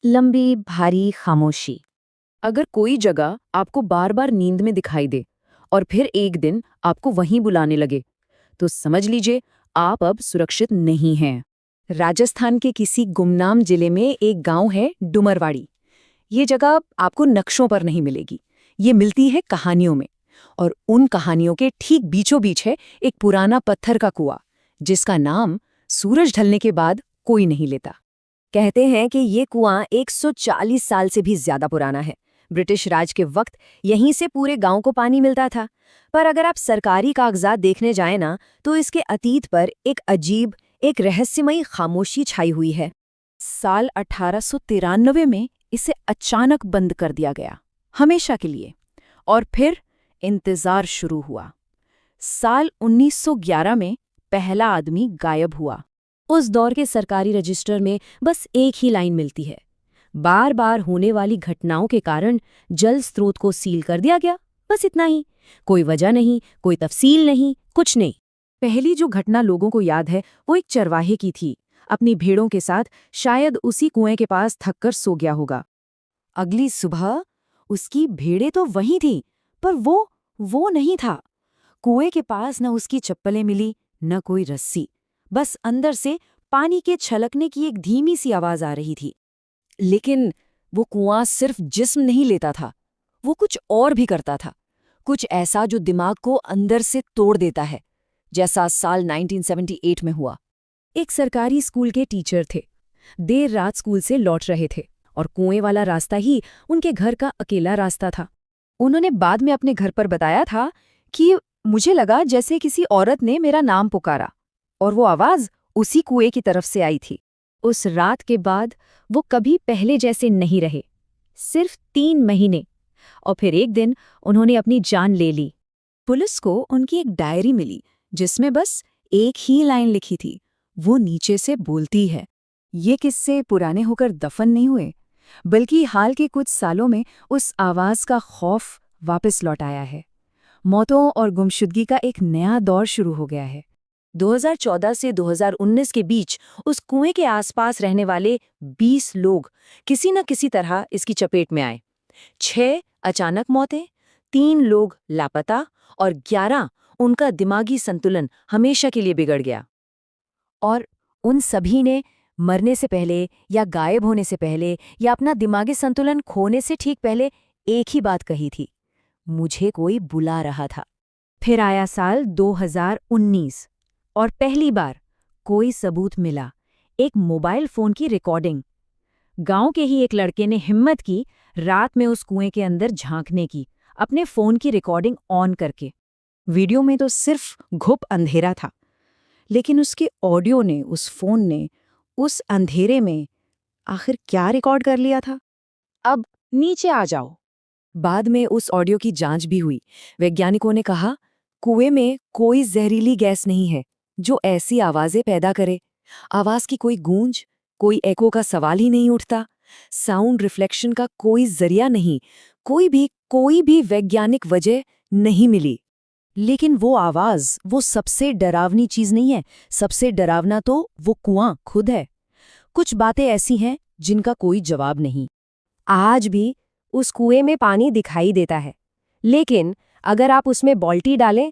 लंबी भारी खामोशी। अगर कोई जगह आपको बार बार नींद में दिखाई दे और फिर एक दिन आपको वहीं बुलाने लगे, तो समझ लीजिए आप अब सुरक्षित नहीं हैं। राजस्थान के किसी गुमनाम जिले में एक गांव है डुमरवाड़ी। ये जगह आपको नक्शों पर नहीं मिलेगी, ये मिलती है कहानियों में। और उन कहानियों के ठीक बीचों बीच है एक पुराना पत्थर का कुआं, जिसका नाम सूरज ढलने के बाद कोई नहीं लेता। कहते हैं कि ये कुआं 140 साल से भी ज्यादा पुराना है। ब्रिटिश राज के वक्त यहीं से पूरे गांव को पानी मिलता था। पर अगर आप सरकारी कागजात देखने जाएं ना, तो इसके अतीत पर एक अजीब, एक रहस्यमयी खामोशी छाई हुई है। साल 1893 में इसे अचानक बंद कर दिया गया, हमेशा के लिए। और फिर इंतजार शुरू हुआ। साल 1911 में पहला आदमी गायब हुआ। उस दौर के सरकारी रजिस्टर में बस एक ही लाइन मिलती है, बार बार होने वाली घटनाओं के कारण जल स्रोत को सील कर दिया गया। बस इतना ही, कोई वजह नहीं, कोई तफसील नहीं, कुछ नहीं। पहली जो घटना लोगों को याद है वो एक चरवाहे की थी, अपनी भेड़ों के साथ शायद उसी कुएं के पास थककर सो गया होगा। अगली सुबह उसकी भेड़ें तो वहीं थीं, पर वो नहीं था। कुएं के पास न उसकी चप्पलें मिली, न कोई रस्सी। बस अंदर से पानी के छलकने की एक धीमी सी आवाज आ रही थी। लेकिन वो कुआं सिर्फ जिस्म नहीं लेता था, वो कुछ और भी करता था। कुछ ऐसा जो दिमाग को अंदर से तोड़ देता है, जैसा साल 1978 में हुआ। एक सरकारी स्कूल के टीचर थे, देर रात स्कूल से लौट रहे थे और कुएं वाला रास्ता ही उनके घर का अकेला रास्ता था। उन्होंने बाद में अपने घर पर बताया था कि मुझे लगा जैसे किसी औरत ने मेरा नाम पुकारा, और वो आवाज उसी कुएं की तरफ से आई थी। उस रात के बाद वो कभी पहले जैसे नहीं रहे, सिर्फ 3 महीने। और फिर एक दिन उन्होंने अपनी जान ले ली। पुलिस को उनकी एक डायरी मिली, जिसमें बस एक ही लाइन लिखी थी। वो नीचे से बोलती है। ये किस्से पुराने होकर दफन नहीं हुए, बल्कि हाल के कुछ सालों में उस आवाज का खौफ वापस लौट आया है। मौतों और गुमशुदगी का एक नया दौर शुरू हो गया है। 2014 से 2019 के बीच उस कुएं के आसपास रहने वाले 20 लोग किसी न किसी तरह इसकी चपेट में आए। 6 अचानक मौतें, 3 लोग लापता और 11 उनका दिमागी संतुलन हमेशा के लिए बिगड़ गया। और उन सभी ने मरने से पहले या गायब होने से पहले या अपना दिमागी संतुलन खोने से ठीक पहले एक ही बात कही थी, मुझे कोई बुला रहा था। फिर आया साल 2019 और पहली बार कोई सबूत मिला, एक मोबाइल फोन की रिकॉर्डिंग। गांव के ही एक लड़के ने हिम्मत की रात में उस कुएं के अंदर झांकने की, अपने फोन की रिकॉर्डिंग ऑन करके। वीडियो में तो सिर्फ घुप अंधेरा था, लेकिन उसके ऑडियो ने, उस फोन ने, उस अंधेरे में आखिर क्या रिकॉर्ड कर लिया था? अब नीचे आ जाओ। बाद में उस ऑडियो की जांच भी हुई। वैज्ञानिकों ने कहा, कुएं में कोई जहरीली गैस नहीं है जो ऐसी आवाजें पैदा करे। आवाज की कोई गूंज, कोई एको का सवाल ही नहीं उठता। साउंड रिफ्लेक्शन का कोई जरिया नहीं, कोई भी वैज्ञानिक वजह नहीं मिली। लेकिन वो आवाज, वो सबसे डरावनी चीज नहीं है। सबसे डरावना तो वो कुआं खुद है। कुछ बातें ऐसी हैं जिनका कोई जवाब नहीं। आज भी उस कुएं में पानी दिखाई देता है, लेकिन अगर आप उसमें बाल्टी डालें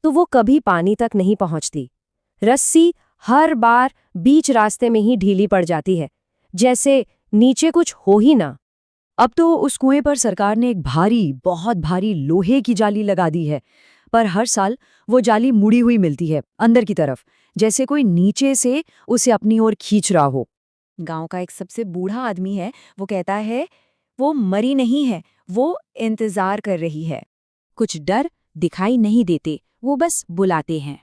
तो वो कभी पानी तक नहीं पहुंचती। रस्सी हर बार बीच रास्ते में ही ढीली पड़ जाती है, जैसे नीचे कुछ हो ही ना। अब तो उस कुएं पर सरकार ने एक भारी, बहुत भारी लोहे की जाली लगा दी है, पर हर साल वो जाली मुड़ी हुई मिलती है अंदर की तरफ, जैसे कोई नीचे से उसे अपनी ओर खींच रहा हो। गांव का एक सबसे बूढ़ा आदमी है, वो कहता है वो मरी नहीं है, वो इंतजार कर रही है। कुछ डर दिखाई नहीं देते, वो बस बुलाते हैं।